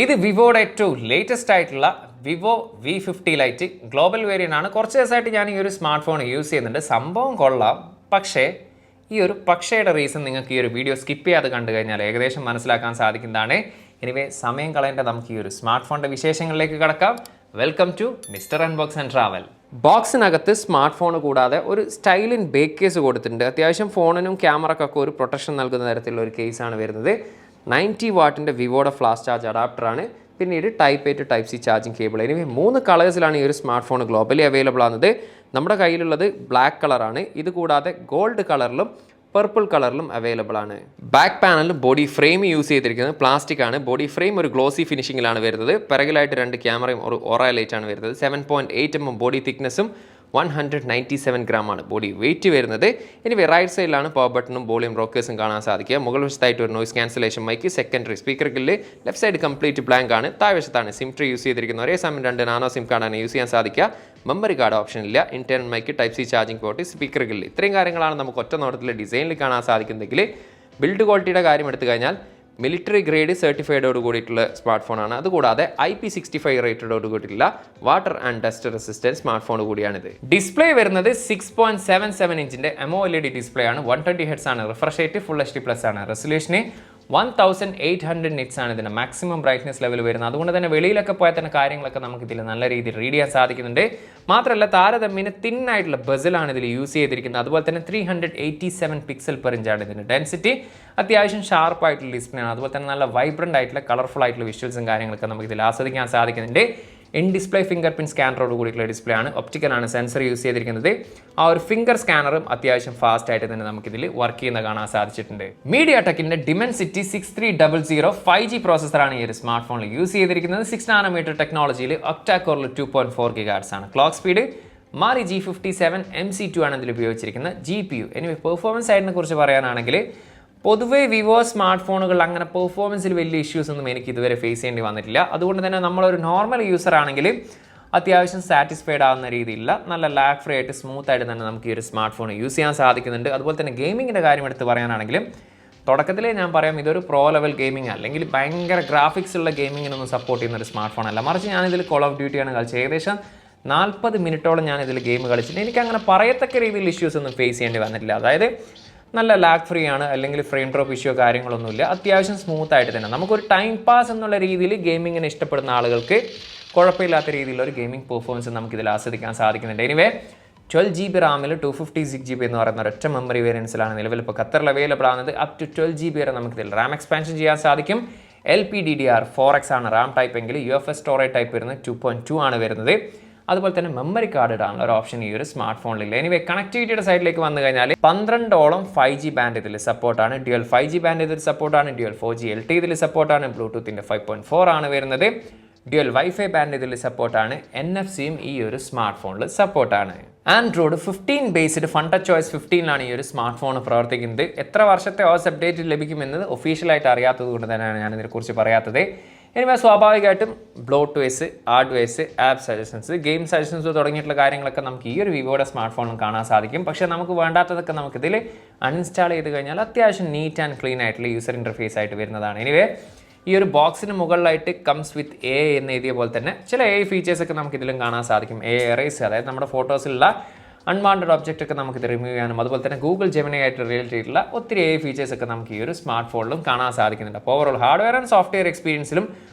ഇത് വിവോയുടെ ഏറ്റവും ലേറ്റസ്റ്റ് ആയിട്ടുള്ള Vivo V50 light global variant ആണ്. കുറച്ച് ദിവസമായിട്ട് ഞാൻ ഈ ഒരു സ്മാർട്ട് ഫോൺ യൂസ് ചെയ്യുന്നുണ്ട്. സംഭവം കൊള്ളാം. പക്ഷേ ഈ ഒരു പക്ഷേയുടെ റീസൺ നിങ്ങൾക്ക് ഈ ഒരു വീഡിയോ സ്കിപ്പ് ചെയ്യാതെ കണ്ടു കഴിഞ്ഞാൽ ഏകദേശം മനസ്സിലാക്കാൻ സാധിക്കുന്നതാണ്. എനിവേ സമയം കളയേണ്ട നമുക്ക് ഈ ഒരു സ്മാർട്ട് ഫോണിൻ്റെ വിശേഷങ്ങളിലേക്ക് കടക്കാം. Welcome to mister unbox and travel. ബോക്സിനകത്ത് സ്മാർട്ട് ഫോൺ കൂടാതെ ഒരു സ്റ്റൈലിൻ ബേക്ക് കേസ് കൊടുത്തിട്ടുണ്ട്. അത്യാവശ്യം ഫോണിനും ക്യാമറക്കൊക്കെ ഒരു പ്രൊട്ടക്ഷൻ നൽകുന്ന തരത്തിലുള്ള ഒരു കേസാണ് വരുന്നത്. 90 വാട്ടിൻ്റെ വിവോയുടെ ഫ്ലാഷ് ചാർജ് അഡാപ്റ്ററാണ്. പിന്നീട് type 8 type C charging cable. ഇനി 3 കളേഴ്സിലാണ് ഈ ഒരു സ്മാർട്ട് ഫോൺ ഗ്ലോബലി അവൈലബിൾ ആകുന്നത്. നമ്മുടെ കയ്യിലുള്ളത് ബ്ലാക്ക് കളറാണ്. ഇത് കൂടാതെ ഗോൾഡ് കളറിലും പർപ്പിൾ കളറിലും അവൈലബിൾ ആണ്. ബാക്ക് പാനലിൽ ബോഡി ഫ്രെയിം യൂസ് ചെയ്തിരിക്കുന്നത് പ്ലാസ്റ്റിക് ആണ്. ബോഡി ഫ്രെയിം ഒരു ഗ്ലോസി ഫിനിഷിങ്ങിലാണ് വരുന്നത്. പിറകിലായിട്ട് 2 ക്യാമറയും ഒരു ഓറ ലൈറ്റ് ആണ് വരുന്നത്. 7.8 mm ബോഡി തിക്നെസ്സും 197 ഗ്രാം ആണ് ബോഡി വെയിറ്റ് വരുന്നത്. ഇനി റൈറ്റ് സൈഡിലാണ് പവർ ബട്ടണും വോളിയം റോക്കേഴ്സും കാണാൻ സാധിക്കുക. മുകൾ വശത്തായിട്ട് ഒരു noise cancellation mic, secondary speaker grill, left side complete blank ആണ്. താഴ്വശത്താണ് സിം ട്രീ യൂസ് ചെയ്തിരിക്കുന്നത്. ഒരേ സമയം 2 നാനോ സിം കാർഡാണ് യൂസ് ചെയ്യാൻ സാധിക്കുക. മെമ്മറി കാർഡ് ഓപ്ഷൻ ഇല്ല. Internal mic, type C charging port, speaker grill, ഇത്രയും കാര്യങ്ങളാണ് നമുക്ക് ഒറ്റ നോട്ടത്തിൽ ഡിസൈനിൽ കാണാൻ സാധിക്കുന്നതെങ്കിൽ ബിൽഡ് ക്വാളിറ്റിയുടെ കാര്യം എടുത്തു കഴിഞ്ഞാൽ മിലിറ്ററി ഗ്രേഡ് സർട്ടിഫൈഡോട് കൂടിയിട്ടുള്ള സ്മാർട്ട് ഫോണാണ്. അതുകൂടാതെ IP65 റേറ്റഡോട് കൂടിയിട്ടുള്ള water and dust resistance smart phone കൂടിയാണിത്. ഡിസ്പ്ലേ വരുന്നത് 6.77 ഇഞ്ചിൻ്റെ AMOLED ഡിസ്പ്ലേ ആണ്. 120 Hz ആണ് റിഫ്രഷ് റേറ്റ്. ഫുൾ HD+ ആണ്. റെസൊല്യൂഷന് 1800 nits ആണ് ഇതിൻ്റെ മാക്സിമം ബ്രൈറ്റ്നസ് ലെവൽ വരുന്നത്. അതുകൊണ്ട് തന്നെ വെളിയിലൊക്കെ പോയാൽ തന്നെ കാര്യങ്ങളൊക്കെ നമുക്ക് ഇതിൽ നല്ല രീതിയിൽ റീഡ് ചെയ്യാൻ സാധിക്കുന്നുണ്ട്. മാത്രമല്ല താരതമ്യേന തിന്നായിട്ടുള്ള ബസലാണ് ഇതിൽ യൂസ് ചെയ്തിരിക്കുന്നത്. അതുപോലെ തന്നെ 387 പിക്സൽ പെർ ഇഞ്ചാണ് ഇതിൻ്റെ ഡെൻസിറ്റി. അത്യാവശ്യം ഷാർപ്പായിട്ടുള്ള ഡിസ്പ്ലേ ആണ്. അതുപോലെ തന്നെ നല്ല വൈബ്രൻ്റ് ആയിട്ടുള്ള കളർഫുൾ ആയിട്ടുള്ള വിഷ്വൽസും കാര്യങ്ങളൊക്കെ നമുക്ക് ഇതിൽ ആസ്വദിക്കാൻ സാധിക്കുന്നുണ്ട്. ഇൻ ഡിസ്പ്ലേ ഫിംഗർ പ്രിന്റ് സ്കാനറോട് കൂടിയിട്ടുള്ള ഡിസ്പ്ലേ ആണ്. ഒപ്റ്റിക്കലാണ് സെൻസർ യൂസ് ചെയ്തിരിക്കുന്നത്. ആ ഒരു ഫിംഗർ സ്കാനറും അത്യാവശ്യം ഫാസ്റ്റ് ആയിട്ട് തന്നെ നമുക്കിതിൽ വർക്ക് ചെയ്യുന്ന കാണാൻ സാധിച്ചിട്ടുണ്ട്. MediaTekന്റെ Dimensity 6300 5G പ്രോസസ്സറാണ് ഈ ഒരു സ്മാർട്ട് ഫോണിൽ യൂസ് ചെയ്തിരിക്കുന്നത്. 6 nm ടെക്നോളജിയിൽ ഒക്ടാ കോറിൽ 2.4 GHz ആണ് ക്ലോക്ക് സ്പീഡ്. മാറി G57 MC2 ആണ് ഇതിൽ ഉപയോഗിച്ചിരിക്കുന്ന GPU. ഇനി പെർഫോമൻസ് സൈഡിനെ കുറിച്ച് പറയാനാണെങ്കിൽ പൊതുവേ വിവോ സ്മാർട്ട് ഫോണുകൾ അങ്ങനെ പെർഫോമൻസിൽ വലിയ ഇഷ്യൂസ് ഒന്നും എനിക്ക് ഇതുവരെ ഫേസ് ചെയ്യേണ്ടി വന്നിട്ടില്ല. അതുകൊണ്ട് തന്നെ നമ്മളൊരു നോർമൽ യൂസർ ആണെങ്കിൽ അത്യാവശ്യം സാറ്റിസ്ഫൈഡ് ആവുന്ന രീതിയിലുള്ള നല്ല ലാഗ് ഫ്രീ ആയിട്ട് സ്മൂത്ത് ആയിട്ട് തന്നെ നമുക്ക് ഈ ഒരു സ്മാർട്ട് ഫോൺ യൂസ് ചെയ്യാൻ സാധിക്കുന്നുണ്ട്. അതുപോലെ തന്നെ ഗെയിമിങ്ങിൻ്റെ കാര്യം എടുത്ത് പറയാനാണെങ്കിലും തുടക്കത്തിലേ ഞാൻ പറയാം, ഇതൊരു പ്രോ ലെവൽ ഗെയിമിംഗ് അല്ലെങ്കിൽ ഭയങ്കര ഗ്രാഫിക്സ് ഉള്ള ഗെയിമിങ്ങിനൊന്നും സപ്പോർട്ട് ചെയ്യുന്ന ഒരു സ്മാർട്ട് ഫോൺ അല്ല. മറിച്ച് ഞാനിതിൽ കോൾ ഓഫ് ഡ്യൂട്ടിയാണ് കളിച്ചത്. ഏകദേശം 40 മിനിറ്റോളം ഞാൻ ഇതിൽ ഗെയിം കളിച്ചിട്ട് എനിക്ക് അങ്ങനെ പറയത്തക്ക രീതിയിൽ ഇഷ്യൂസ് ഒന്നും ഫേസ് ചെയ്യേണ്ടി വന്നിട്ടില്ല. അതായത് നല്ല ലാഗ് ഫ്രീ ആണ്, അല്ലെങ്കിൽ ഫ്രെയിം ഡ്രോപ്പ് ഇഷ്യൂ കാര്യങ്ങളൊന്നുമില്ല. അത്യാവശ്യം സ്മൂത്ത് ആയിട്ട് തന്നെ നമുക്കൊരു ടൈം പാസ് എന്നുള്ള രീതിയിൽ ഗെയിമിങ്ങിനെ ഇഷ്ടപ്പെടുന്ന ആളുകൾക്ക് കുഴപ്പമില്ലാത്ത രീതിയിലുള്ള ഒരു ഗെയിമിംഗ് പെർഫോമൻസ് നമുക്കിതിൽ ആസ്വദിക്കാൻ സാധിക്കുന്നുണ്ട്. എനിവേ 12 GB റാമിൽ 256 GB എന്ന് പറയുന്ന ഒരൊറ്റ മെമ്മറി വേരിയൻസിലാണ് നിലവിൽ ഇപ്പോൾ ഖത്തറിൽ അവൈലബിൾ ആകുന്നത്. അപ് ടു 12 GB വരെ നമുക്കിതിൽ റാം എക്സ്പാൻഷൻ ചെയ്യാൻ സാധിക്കും. LPDDR4X ആണ് റാം ടൈപ്പ് എങ്കിൽ UFS സ്റ്റോറേജ് ടൈപ്പ് വരുന്നത് 2.2 ആണ് വരുന്നത്. അതുപോലെ തന്നെ മെമ്മറി കാർഡ് ഇടാനുള്ള ഒരു ഓപ്ഷൻ ഈ ഒരു സ്മാർട്ട് ഫോണിലില്ല. എനിവേ കണക്ടിവിറ്റിയുടെ സൈഡിലേക്ക് വന്നു കഴിഞ്ഞാൽ 12ഓളം 5G ബാൻഡ് ഇതിൽ സപ്പോർട്ടാണ്. ഡ്യുവൽ 5G ബാൻഡ് ഇതിൽ സപ്പോർട്ടാണ്. ഡ്യുവൽ 4G LT ഇതിൽ സപ്പോർട്ടാണ്. ബ്ലൂടൂത്തിൻ്റെ 5.4 ആണ് വരുന്നത്. ഡ്യുവൽ വൈഫൈ ബാൻഡ് ഇതിൽ സപ്പോർട്ടാണ്. NFC-യും ഈ ഒരു സ്മാർട്ട് ഫോണിൽ സപ്പോർട്ടാണ്. Android 15 based fun touch OS 15ലാണ് ഈ ഒരു സ്മാർട്ട് ഫോൺ പ്രവർത്തിക്കുന്നത്. എത്ര വർഷത്തെ OS അപ്ഡേറ്റ് ലഭിക്കുമെന്നത് ഒഫീഷ്യലായിട്ട് അറിയാത്തത് കൊണ്ട് തന്നെയാണ് ഞാൻ ഇതിനെക്കുറിച്ച് പറയാത്തത്. ഇനി സ്വാഭാവികമായിട്ടും bloatwares, hardwares, app suggestions, game suggestions തുടങ്ങിയിട്ടുള്ള കാര്യങ്ങളൊക്കെ നമുക്ക് ഈ ഒരു വിവോയുടെ സ്മാർട്ട് ഫോണിൽ കാണാൻ സാധിക്കും. പക്ഷേ നമുക്ക് വേണ്ടാത്തതൊക്കെ നമുക്കിതിൽ അൺഇൻസ്റ്റാൾ ചെയ്ത് കഴിഞ്ഞാൽ അത്യാവശ്യം നീറ്റ് ആൻഡ് ക്ലീൻ ആയിട്ടുള്ള യൂസർ ഇൻ്റർഫേസ് ആയിട്ട് വരുന്നതാണ്. എനിവേ ഈ ഒരു ബോക്സിന് മുകളിലായിട്ട് കംസ് വിത്ത് AI എന്ന് എഴുതിയ പോലെ തന്നെ ചില AI ഫീച്ചേഴ്സൊക്കെ നമുക്കിതിലും കാണാൻ സാധിക്കും. AI എറേസ്, അതായത് നമ്മുടെ ഫോട്ടോസിലുള്ള അൺവാണ്ടഡ് ഒബ്ജക്റ്റ് ഒക്കെ നമുക്കിത് റിമൂവ് ചെയ്യാനും അതുപോലെ തന്നെ ഗൂഗിൾ ജെമിനി ആയിട്ട് റിലേറ്റ് ചെയ്തിട്ടുള്ള ഒത്തിരി AI ഫീച്ചേഴ്സ് ഒക്കെ നമുക്ക് ഈ ഒരു സ്മാർട്ട് ഫോണിലും കാണാൻ സാധിക്കുന്നുണ്ട്. അപ്പോൾ ഓവറോൾ ഹാർഡ്വെയർ ആൻഡ് സോഫ്റ്റ്വെയർ എക്സ്പീരിയൻസിലും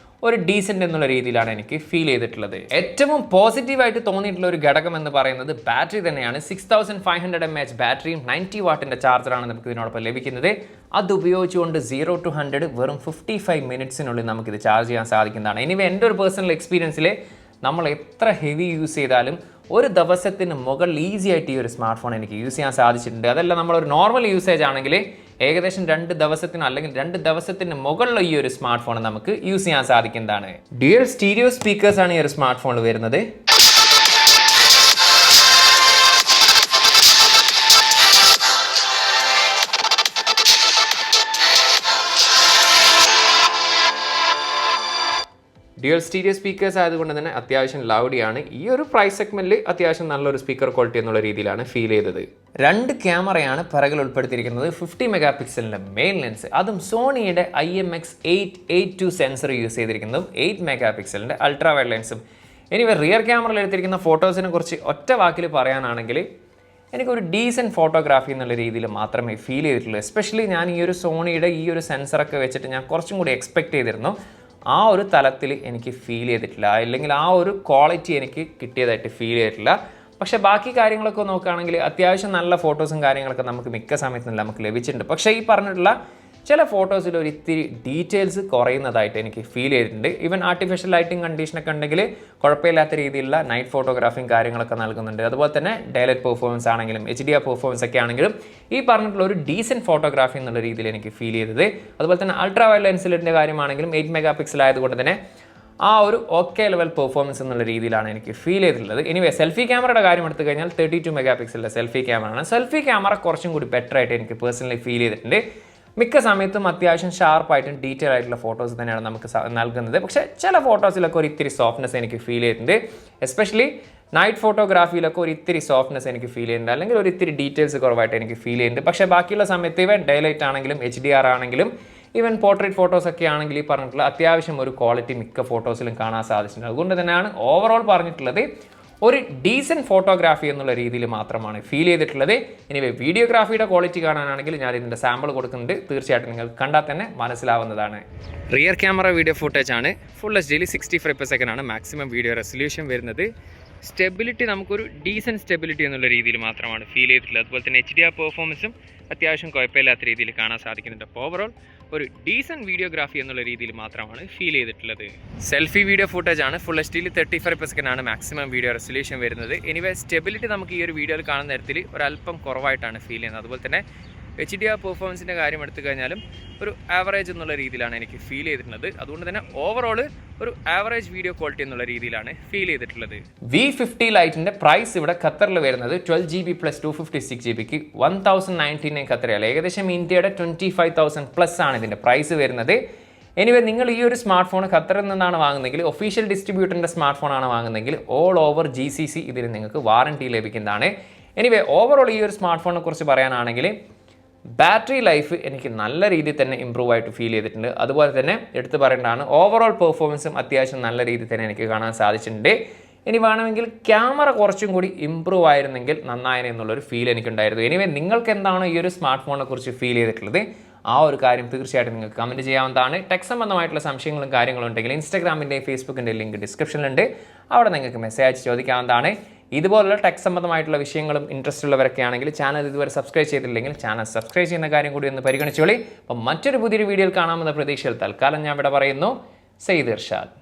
ഒരു ഡീസെൻ്റ് എന്നുള്ള രീതിയിലാണ് എനിക്ക് ഫീൽ ചെയ്തിട്ടുള്ളത്. ഏറ്റവും പോസിറ്റീവായിട്ട് തോന്നിയിട്ടുള്ള ഒരു ഘടകം എന്ന് പറയുന്നത് ബാറ്ററി തന്നെയാണ്. 6500 mAh ബാറ്ററിയും 90 വാട്ടിൻ്റെ ചാർജറാണ് നമുക്ക് ഇതിനോടൊപ്പം ലഭിക്കുന്നത്. അത് ഉപയോഗിച്ചുകൊണ്ട് 0 to 100 വെറും 55 മിനിറ്റ്സിനുള്ളിൽ നമുക്കിത് ചാർജ് ചെയ്യാൻ സാധിക്കുന്നതാണ്. എനിവേ എൻ്റെ ഒരു പേഴ്സണൽ എക്സ്പീരിയൻസിൽ നമ്മൾ എത്ര ഹെവി യൂസ് ചെയ്താലും ഒരു ദിവസത്തിന് മുകളിൽ ഈസി ആയിട്ട് ഈ ഒരു സ്മാർട്ട് ഫോൺ എനിക്ക് യൂസ് ചെയ്യാൻ സാധിച്ചിട്ടുണ്ട്. അതല്ല നമ്മളൊരു നോർമൽ യൂസേജ് ആണെങ്കിൽ ഏകദേശം 2 ദിവസത്തിനോ അല്ലെങ്കിൽ 2 ദിവസത്തിന് മുകളിൽ ഈ ഒരു സ്മാർട്ട് ഫോൺ നമുക്ക് യൂസ് ചെയ്യാൻ സാധിക്കുന്നതാണ്. ഡ്യുവൽ സ്റ്റീരിയോ സ്പീക്കേഴ്സാണ് ഈ ഒരു സ്മാർട്ട് ഫോണിൽ വരുന്നത്. ഡ്യുവൽ സ്റ്റീരിയോ സ്പീക്കേഴ്സ് ആയതുകൊണ്ട് തന്നെ അത്യാവശ്യം ലൗഡിയാണ്. ഈ ഒരു പ്രൈസ് സെഗ്മെൻറ്റിൽ അത്യാവശ്യം നല്ലൊരു സ്പീക്കർ ക്വാളിറ്റി എന്നുള്ള രീതിയിലാണ് ഫീൽ ചെയ്തത്. 2 ക്യാമറയാണ് പിറകിൽ ഉൾപ്പെടുത്തിയിരിക്കുന്നത്. 50 മെഗാ പിക്സലിൻ്റെ മെയിൻ ലെൻസ്, അതും സോണിയുടെ IMX882 സെൻസർ യൂസ് ചെയ്തിരിക്കുന്നതും 8 മെഗാ പിക്സലിൻ്റെ അൾട്രാ വൈഡ് ലെൻസും. എനിവേ റിയർ ക്യാമറയിൽ എടുത്തിരിക്കുന്ന ഫോട്ടോസിനെ കുറിച്ച് ഒറ്റ വാക്കിൽ പറയാനാണെങ്കിൽ എനിക്കൊരു ഡീസൻറ്റ് ഫോട്ടോഗ്രാഫി എന്നുള്ള രീതിയിൽ മാത്രമേ ഫീൽ ചെയ്തിട്ടുള്ളൂ. എസ്പെഷ്യലി ഞാൻ ഈ ഒരു സോണിയുടെ ഈ ഒരു സെൻസറൊക്കെ വെച്ചിട്ട് ഞാൻ കുറച്ചും കൂടി എക്സ്പെക്റ്റ് ചെയ്തിരുന്നു. ആ ഒരു തലത്തിൽ എനിക്ക് ഫീൽ ചെയ്തിട്ടില്ല, അല്ലെങ്കിൽ ആ ഒരു ക്വാളിറ്റി എനിക്ക് കിട്ടിയതായിട്ട് ഫീൽ ചെയ്തിട്ടില്ല. പക്ഷേ ബാക്കി കാര്യങ്ങളൊക്കെ നോക്കുകയാണെങ്കിൽ അത്യാവശ്യം നല്ല ഫോട്ടോസും കാര്യങ്ങളൊക്കെ നമുക്ക് മിക്ക സമയത്തും നമുക്ക് ലഭിച്ചിട്ടുണ്ട്. പക്ഷേ ഈ പറഞ്ഞിട്ടുള്ള ചില ഫോട്ടോസിൽ ഒരു ഇത്തിരി ഡീറ്റെയിൽസ് കുറയുന്നതായിട്ട് എനിക്ക് ഫീൽ ചെയ്തിട്ടുണ്ട്. ഈവൻ ആർട്ടിഫിഷ്യൽ ലൈറ്റിംഗ് കണ്ടീഷനൊക്കെ ഉണ്ടെങ്കിൽ കുഴപ്പമില്ലാത്ത രീതിയിലുള്ള നൈറ്റ് ഫോട്ടോഗ്രാഫിയും കാര്യങ്ങളൊക്കെ നൽകുന്നുണ്ട്. അതുപോലെ തന്നെ ഡയലൈറ്റ് പെർഫോമൻസ് ആണെങ്കിലും HDR പെർഫോമൻസ് ഒക്കെ ആണെങ്കിലും ഈ പറഞ്ഞിട്ടുള്ള ഒരു ഡീസൻറ്റ് ഫോട്ടോഗ്രാഫി എന്നുള്ള രീതിയിൽ എനിക്ക് ഫീൽ ചെയ്തത്. അതുപോലെ തന്നെ അൾട്രാ വൈഡ് ലെൻസിലിൻ്റെ കാര്യമാണെങ്കിലും 8 മെഗാ പിക്സൽ ആയതുകൊണ്ട് തന്നെ ആ ഒരു ഓക്കെ ലെവൽ പെർഫോമൻസ് എന്നുള്ള രീതിയിലാണ് എനിക്ക് ഫീൽ ചെയ്തിട്ടുള്ളത്. എനിവേ സെൽഫി ക്യാമറയുടെ കാര്യം എടുത്തു കഴിഞ്ഞാൽ 32 മെഗാ പിക്സലിൻ്റെ സെൽഫി ക്യാമറയാണ്. സെൽഫി ക്യാമറ കുറച്ചും കൂടി ബെറ്റർ ആയിട്ട് എനിക്ക് പേഴ്സണലി ഫീൽ ചെയ്തിട്ടുണ്ട്. മിക്ക സമയത്തും അത്യാവശ്യം ഷാർപ്പായിട്ടും ഡീറ്റെയിൽ ആയിട്ടുള്ള ഫോട്ടോസ് തന്നെയാണ് നമുക്ക് നൽകുന്നത്. പക്ഷേ ചില ഫോട്ടോസിലൊക്കെ ഒരു ഇത്തിരി സോഫ്റ്റ്നെസ് എനിക്ക് ഫീൽ ചെയ്തിട്ടുണ്ട്. എസ്പെഷ്യലി നൈറ്റ് ഫോട്ടോഗ്രാഫിയിലൊക്കെ ഒരു ഇത്തിരി സോഫ്റ്റ്നെസ് എനിക്ക് ഫീൽ ചെയ്യുന്നുണ്ട്, അല്ലെങ്കിൽ ഒരു ഇത്തിരി ഡീറ്റെയിൽസ് കുറവായിട്ട് എനിക്ക് ഫീൽ ചെയ്യുന്നുണ്ട്. പക്ഷേ ബാക്കിയുള്ള സമയത്ത് ഇവൻ ഡയലൈറ്റ് ആണെങ്കിലും HDR ആണെങ്കിലും ഈവൻ പോർട്രേറ്റ് ഫോട്ടോസൊക്കെ ആണെങ്കിൽ ഈ പറഞ്ഞിട്ടുള്ള അത്യാവശ്യം ഒരു ക്വാളിറ്റി മിക്ക ഫോട്ടോസിലും കാണാൻ സാധിച്ചിട്ടുണ്ട്. അതുകൊണ്ട് തന്നെയാണ് ഓവറോൾ പറഞ്ഞിട്ടുള്ളത് ഒരു ഡീസൻറ്റ് ഫോട്ടോഗ്രാഫി എന്നുള്ള രീതിയിൽ മാത്രമാണ് ഫീൽ ചെയ്തിട്ടുള്ളത്. ഇനി വീഡിയോഗ്രാഫിയുടെ ക്വാളിറ്റി കാണാനാണെങ്കിൽ ഞാൻ ഇതിൻ്റെ സാമ്പിൾ കൊടുക്കുന്നുണ്ട്, തീർച്ചയായിട്ടും നിങ്ങൾ കണ്ടാൽ തന്നെ മനസ്സിലാവുന്നതാണ്. റിയർ ക്യാമറ വീഡിയോ ഫുട്ടേജ് ആണ്. Full HD 60 frame per second ആണ് മാക്സിമം വീഡിയോ റെസൊല്യൂഷൻ വരുന്നത്. സ്റ്റെബിലിറ്റി നമുക്കൊരു ഡീസൻറ്റ് സ്റ്റെബിലിറ്റി എന്നുള്ള രീതിയിൽ മാത്രമാണ് ഫീൽ ചെയ്തിട്ടുള്ളത്. അതുപോലെ തന്നെ HDR പെർഫോമൻസും അത്യാവശ്യം കുഴപ്പമില്ലാത്ത രീതിയിൽ കാണാൻ സാധിക്കുന്നുണ്ട്. അപ്പോൾ ഓവറോൾ ഒരു ഡീസൻറ്റ് വീഡിയോഗ്രാഫി എന്നുള്ള രീതിയിൽ മാത്രമാണ് ഫീൽ ചെയ്തിട്ടുള്ളത്. സെൽഫി വീഡിയോ ഫുട്ടേജ് ആണ്. Full HD 30 frame per second ആണ് മാക്സിമം വീഡിയോ റെസൊല്യൂഷൻ വരുന്നത്. എനിവേ സ്റ്റെബിലിറ്റി നമുക്ക് ഈ ഒരു വീഡിയോയിൽ കാണുന്ന തരത്തിൽ ഒരല്പം കുറവായിട്ടാണ് ഫീൽ ചെയ്യുന്നത്. അതുപോലെ തന്നെ HDR പെർഫോമൻസിൻ്റെ കാര്യം എടുത്തു കഴിഞ്ഞാലും ഒരു ആവറേജ് എന്നുള്ള രീതിയിലാണ് എനിക്ക് ഫീൽ ചെയ്തിട്ടുള്ളത്. അതുകൊണ്ട് തന്നെ ഓവറോൾ ഒരു ആവറേജ് വീഡിയോ ക്വാളിറ്റി എന്നുള്ള രീതിയിലാണ് ഫീൽ ചെയ്തിട്ടുള്ളത്. V50 ലൈറ്റിൻ്റെ പ്രൈസ് ഇവിടെ ഖത്തറിൽ വരുന്നത് 12GB + 256GBക്ക് 1099 ഖത്തറിയാണ്. ഏകദേശം ഇന്ത്യയുടെ 25,000+ ആണ് ഇതിൻ്റെ പ്രൈസ് വരുന്നത്. എനിവേ നിങ്ങൾ ഈ ഒരു സ്മാർട്ട് ഫോൺ ഖത്തറിൽ നിന്നാണ് വാങ്ങുന്നതെങ്കിൽ, ഒഫീഷ്യൽ ഡിസ്ട്രിബ്യൂട്ടറിൻ്റെ സ്മാർട്ട് ഫോണാണ് വാങ്ങുന്നതെങ്കിൽ ഓൾ ഓവർ GCC ഇതിന് നിങ്ങൾക്ക് വാറണ്ടി ലഭിക്കുന്നതാണ്. എനിവേ ഓവറോൾ ഈ ഒരു സ്മാർട്ട് ഫോണിനെ കുറിച്ച് പറയാനാണെങ്കിൽ ബാറ്ററി ലൈഫ് എനിക്ക് നല്ല രീതിയിൽ തന്നെ ഇമ്പ്രൂവ് ആയിട്ട് ഫീൽ ചെയ്തിട്ടുണ്ട്. അതുപോലെ തന്നെ എടുത്തു പറയേണ്ടതാണ് ഓവറോൾ പെർഫോമൻസും അത്യാവശ്യം നല്ല രീതിയിൽ തന്നെ എനിക്ക് കാണാൻ സാധിച്ചിട്ടുണ്ട്. ഇനി വേണമെങ്കിൽ ക്യാമറ കുറച്ചും കൂടി ഇമ്പ്രൂവ് ആയിരുന്നെങ്കിൽ നന്നായേനെ എന്നുള്ളൊരു ഫീൽ എനിക്കുണ്ടായിരുന്നു. എനിവേ നിങ്ങൾക്ക് എന്താണോ ഈ ഒരു സ്മാർട്ട് ഫോണിനെ കുറിച്ച് ഫീൽ ചെയ്തിട്ടുള്ളത് ആ ഒരു കാര്യം തീർച്ചയായിട്ടും നിങ്ങൾക്ക് കമൻറ്റ് ചെയ്യാവുന്നതാണ്. ടെക് സംബന്ധമായിട്ടുള്ള സംശയങ്ങളും കാര്യങ്ങളും ഉണ്ടെങ്കിൽ ഇൻസ്റ്റാഗ്രാമിൻ്റെയും ഫേസ്ബുക്കിൻ്റെയും ലിങ്ക് ഡിസ്ക്രിപ്ഷനിലുണ്ട്, അവിടെ നിങ്ങൾക്ക് മെസ്സേജ് അയച്ച് ചോദിക്കാവുന്നതാണ്. ഇതുപോലുള്ള ടെക് സംബന്ധമായിട്ടുള്ള വിഷയങ്ങളും ഇൻട്രസ്റ്റ് ഉള്ളവരൊക്കെ ആണെങ്കിൽ ചാനൽ ഇതുവരെ സബ്സ്ക്രൈബ് ചെയ്തിട്ടില്ലെങ്കിൽ ചാനൽ സബ്സ്ക്രൈബ് ചെയ്യുന്ന കാര്യം കൂടി ഒന്ന് പരിഗണിച്ചോളി. അപ്പം മറ്റൊരു പുതിയൊരു വീഡിയോയിൽ കാണാമെന്ന പ്രതീക്ഷയിൽ തൽക്കാലം ഞാൻ ഇവിടെ പറയുന്നു. സെയ്ദ് ഇർഷാദ്.